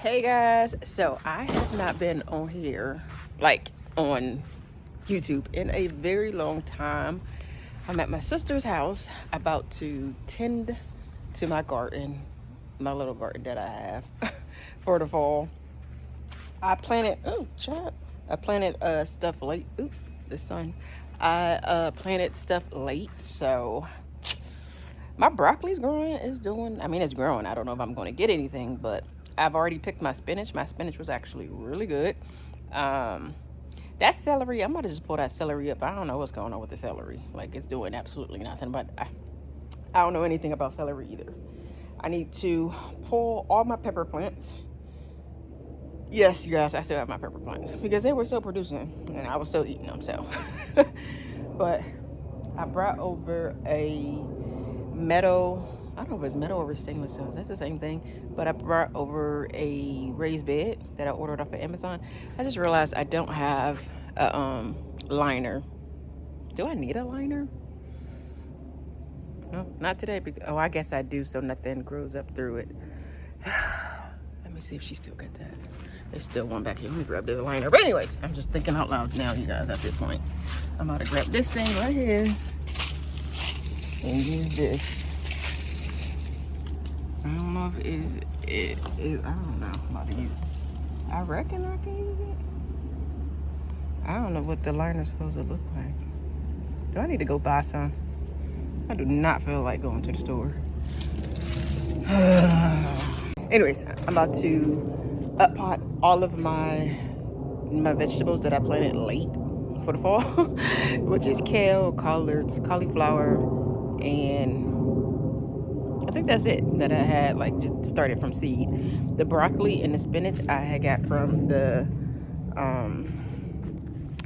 Hey guys, so I have not been on here, like on YouTube, in a very long time. I'm at my sister's house about to tend to my garden, my little garden that I have for the fall. I planted stuff late. Ooh, the sun. I planted stuff late, so my broccoli's growing. It's growing. I don't know if I'm going to get anything, but I've already picked my spinach. My spinach was actually really good. Um, that celery, I'm about to just pull that celery up. I don't know what's going on with the celery. Like, it's doing absolutely nothing, but I don't know anything about celery either. I need to pull all my pepper plants. Yes, you guys, I still have my pepper plants because they were still producing and I was still eating them. So, but I brought over a metal, I don't know if it's metal or stainless steel, that's the same thing, but I brought over a raised bed that I ordered off of Amazon. I just realized I don't have a liner. Do I need a liner? No, not today. I guess I do, so nothing grows up through it. Let me see if she still got that. There's still one back here. Let me grab this liner. But anyways, I'm just thinking out loud now, you guys, at this point. I'm about to grab this thing right here and use this. I don't know if it I don't know. I'm about to use it. I reckon I can use it. I don't know what the liner's supposed to look like. Do I need to go buy some? I do not feel like going to the store. Anyways, I'm about to up pot all of my vegetables that I planted late for the fall, which is kale, collards, cauliflower, and I think that's it that I had like just started from seed. The broccoli and the spinach I had got from the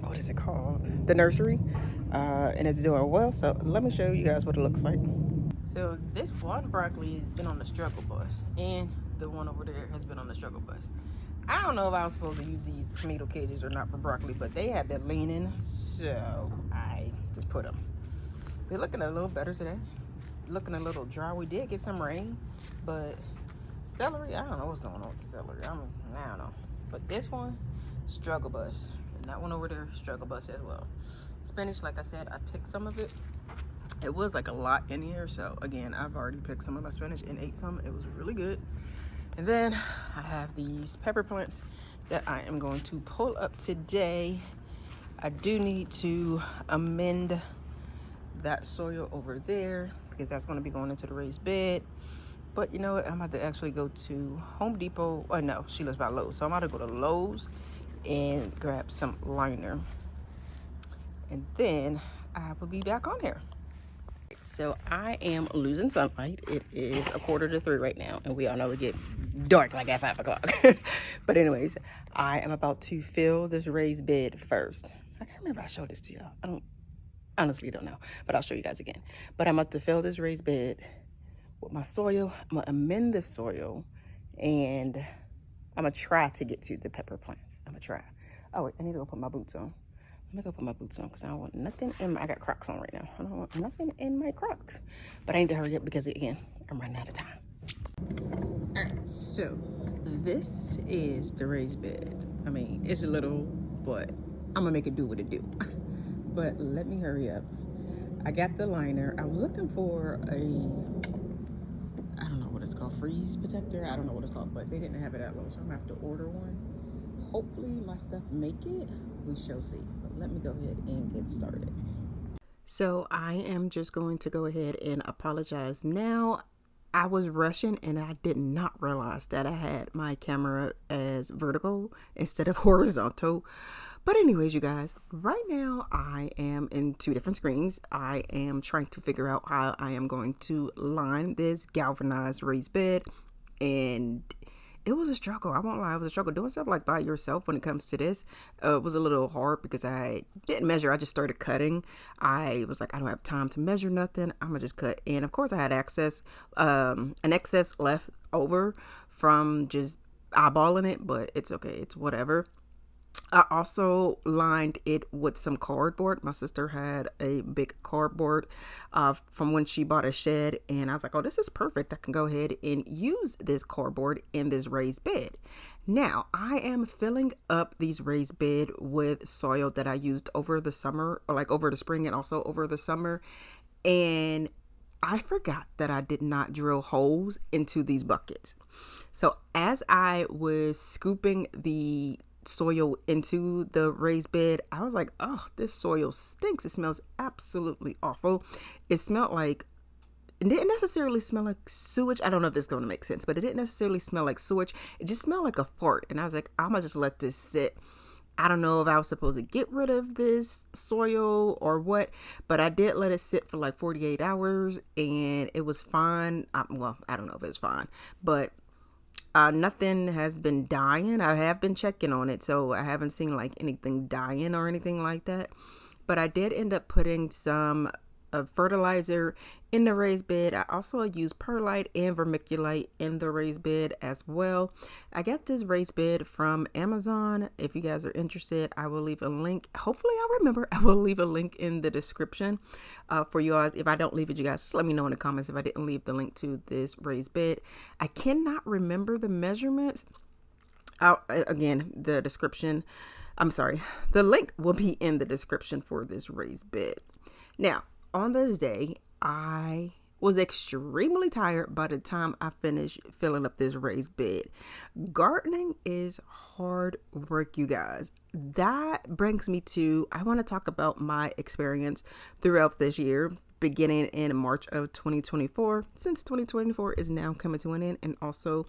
what is it called? The nursery. And it's doing well. So let me show you guys what it looks like. So this one broccoli has been on the struggle bus, and the one over there has been on the struggle bus. I don't know if I was supposed to use these tomato cages or not for broccoli, but they have been leaning, so I just put them. They're looking a little better today. Looking a little dry. We did get some rain, but celery, I don't know what's going on with the celery. I don't know. But this one, struggle bus. And that one over there, struggle bus as well. Spinach, like I said, I picked some of it. It was like a lot in here, so again, I've already picked some of my spinach and ate some. It was really good. And then I have these pepper plants that I am going to pull up today. I do need to amend that soil over there because that's going to be going into the raised bed. But you know what? I'm about to actually go to Home Depot. Oh no, she lives by Lowe's. So I'm about to go to Lowe's and grab some liner. And then I will be back on here. So I am losing sunlight. It is 2:45 right now, and we all know it get dark like at 5 o'clock. But anyways, I am about to fill this raised bed first. I can't remember if I showed this to y'all. I honestly don't know, but I'll show you guys again. But I'm about to fill this raised bed with my soil. I'm gonna amend the soil, and I'm gonna try to get to the pepper plants. I'm gonna try. Oh wait, I need to go put my boots on. Let me go put my boots on because I don't want nothing in my, I got Crocs on right now. I don't want nothing in my Crocs. But I need to hurry up because again, I'm running out of time. All right, so this is the raised bed. I mean, it's a little, but I'm gonna make it do what it do. But let me hurry up. I got the liner. I was looking for a, I don't know what it's called, freeze protector. I don't know what it's called, but they didn't have it at Lowe's, so I'm gonna have to order one. Hopefully my stuff make it. We shall see. But let me go ahead and get started. So I am just going to go ahead and apologize now. I was rushing and I did not realize that I had my camera as vertical instead of horizontal. But anyways, you guys, right now I am in 2 different screens. I am trying to figure out how I am going to line this galvanized raised bed, and it was a struggle. I won't lie, it was a struggle. Doing stuff like by yourself when it comes to this was a little hard because I didn't measure. I just started cutting. I was like, I don't have time to measure nothing. I'm gonna just cut. And of course I had an excess left over from just eyeballing it, but it's okay. It's whatever. I also lined it with some cardboard. My sister had a big cardboard from when she bought a shed, and I was like, oh, this is perfect. I can go ahead and use this cardboard in this raised bed. Now, I am filling up these raised bed with soil that I used over the summer, or like over the spring and also over the summer. And I forgot that I did not drill holes into these buckets. So as I was scooping the soil into the raised bed, I was like, oh, this soil stinks. It smells absolutely awful. It smelled like, it didn't necessarily smell like sewage. I don't know if this is going to make sense, but it didn't necessarily smell like sewage. It just smelled like a fart. And I was like, I'm going to just let this sit. I don't know if I was supposed to get rid of this soil or what, but I did let it sit for like 48 hours and it was fine. Well, I don't know if it's fine, but nothing has been dying. I have been checking on it, so I haven't seen like anything dying or anything like that. But I did end up putting some fertilizer in the raised bed. I also used perlite and vermiculite in the raised bed as well. I got this raised bed from Amazon. If you guys are interested, I will leave a link. Hopefully I'll remember. I will leave a link in the description for you guys. If I don't leave it, you guys just let me know in the comments if I didn't leave the link to this raised bed. I cannot remember the measurements. Again, the description, the link will be in the description for this raised bed. Now, on this day, I was extremely tired by the time I finished filling up this raised bed. Gardening is hard work, you guys. That brings me to, I want to talk about my experience throughout this year, beginning in March of 2024, since 2024 is now coming to an end, and also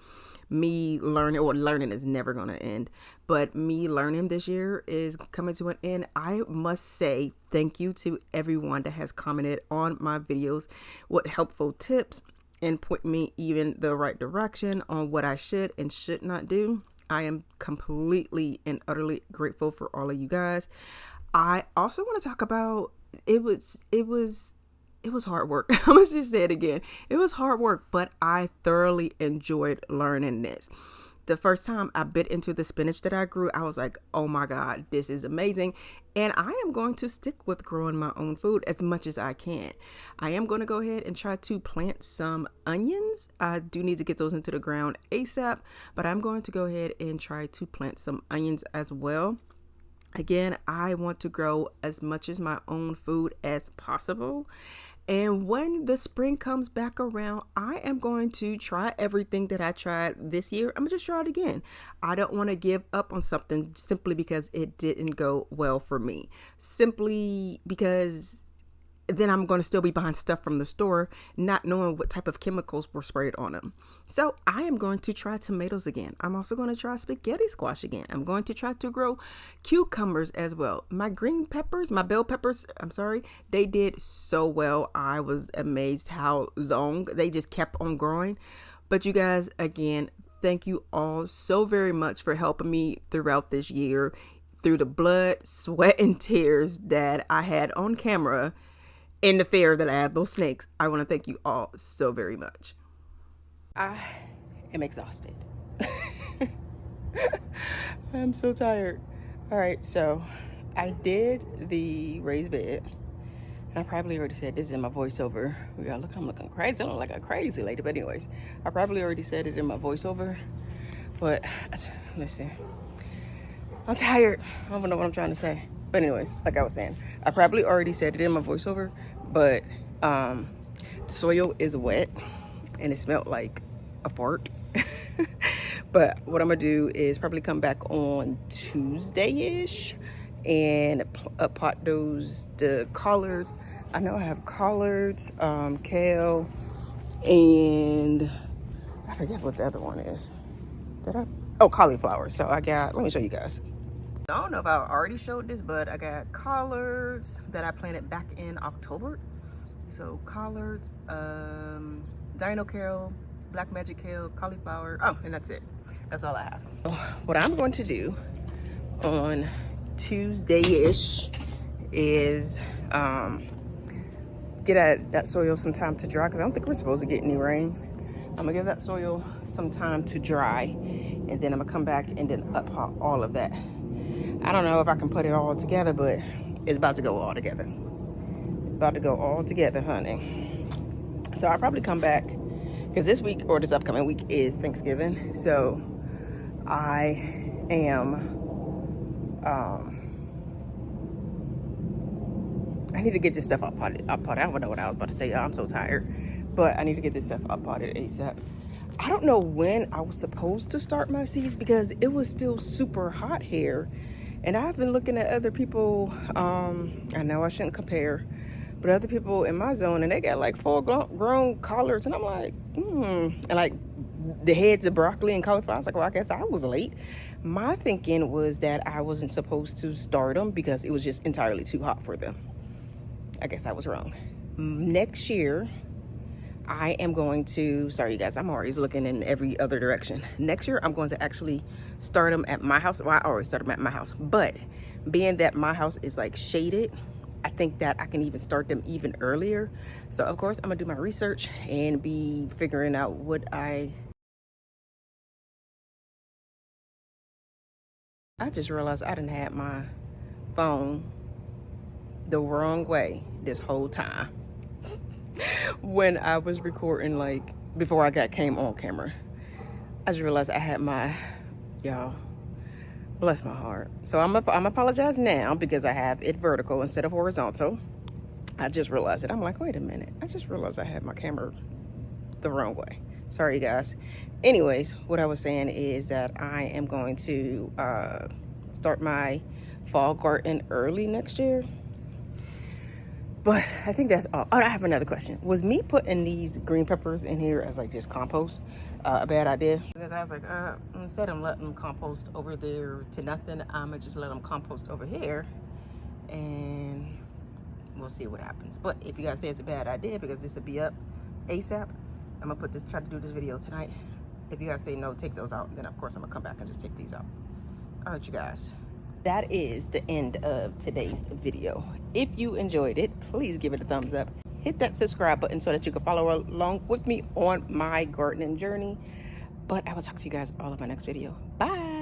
me learning, or learning is never going to end, but me learning this year is coming to an end. I must say thank you to everyone that has commented on my videos with helpful tips and point me even the right direction on what I should and should not do. I am completely and utterly grateful for all of you guys. I also want to talk about, it was hard work. I'm going to just say it again. It was hard work, but I thoroughly enjoyed learning this. The first time I bit into the spinach that I grew, I was like, oh my God, this is amazing. And I am going to stick with growing my own food as much as I can. I am going to go ahead and try to plant some onions. I do need to get those into the ground ASAP, but I'm going to go ahead and try to plant some onions as well. Again, I want to grow as much as my own food as possible. And when the spring comes back around, I am going to try everything that I tried this year. I'm going to just try it again. I don't want to give up on something simply because it didn't go well for me. Simply because then I'm going to still be buying stuff from the store, not knowing what type of chemicals were sprayed on them. So I am going to try tomatoes again. I'm also going to try spaghetti squash again. I'm going to try to grow cucumbers as well. My green peppers, my bell peppers, they did so well. I was amazed how long they just kept on growing. But you guys, again, thank you all so very much for helping me throughout this year, through the blood, sweat, and tears that I had on camera. In the fear that I have those snakes. I want to thank you all so very much. I am exhausted. I'm so tired. All right, so I did the raised bed. And I probably already said this in my voiceover. Yeah, look, I'm looking crazy. I look like a crazy lady. But anyways, I probably already said it in my voiceover. But listen, I'm tired. I don't know what I'm trying to say. But anyways, like I was saying, I probably already said it in my voiceover, but soil is wet and it smelled like a fart. But what I'm gonna do is probably come back on Tuesday-ish and pot the collards. I know I have collards, kale, and I forget what the other one is. Oh, cauliflower. So I got, let me show you guys. I don't know if I already showed this, but I got collards that I planted back in October. So collards, dino kale, black magic kale, cauliflower. Oh, and that's it. That's all I have. What I'm going to do on Tuesday-ish is get that soil some time to dry, because I don't think we're supposed to get any rain. I'm gonna give that soil some time to dry, and then I'm gonna come back and then up all of that. I don't know if I can put it all together, but it's about to go all together. It's about to go all together, honey. So I'll probably come back, because this week or this upcoming week is Thanksgiving. So I am, I need to get this stuff uppotted. I don't know what I was about to say, y'all. I'm so tired. But I need to get this stuff uppotted ASAP. I don't know when I was supposed to start my seeds because it was still super hot here. And I've been looking at other people, I know I shouldn't compare, but other people in my zone, and they got like full grown collards. And I'm like, And like the heads of broccoli and cauliflower. I was like, well, I guess I was late. My thinking was that I wasn't supposed to start them because it was just entirely too hot for them. I guess I was wrong. Next year, I am going to, sorry you guys, I'm always looking in every other direction. Next year, I'm going to actually start them at my house. Well, I always start them at my house, but being that my house is like shaded, I think that I can even start them even earlier. So of course, I'm gonna do my research and be figuring out what I just realized I didn't have my phone the wrong way this whole time. When I was recording, like before I came on camera, I just realized I had my, y'all, bless my heart. So I'm apologize now because I have it vertical instead of horizontal. I just realized it. I'm like, wait a minute. I just realized I had my camera the wrong way. Sorry, you guys. Anyways, what I was saying is that I am going to start my fall garden early next year. But I think that's all. Oh, I have another question. Was me putting these green peppers in here as like just compost a bad idea? Because I was like, instead of letting them compost over there to nothing, I'm gonna just let them compost over here, and we'll see what happens. But if you guys say it's a bad idea because this will be up ASAP, I'm gonna try to do this video tonight. If you guys say no, take those out, then of course I'm gonna come back and just take these out. All right, you guys. That is the end of today's video. If you enjoyed it, please give it a thumbs up. Hit that subscribe button so that you can follow along with me on my gardening journey. But I will talk to you guys all in my next video. Bye.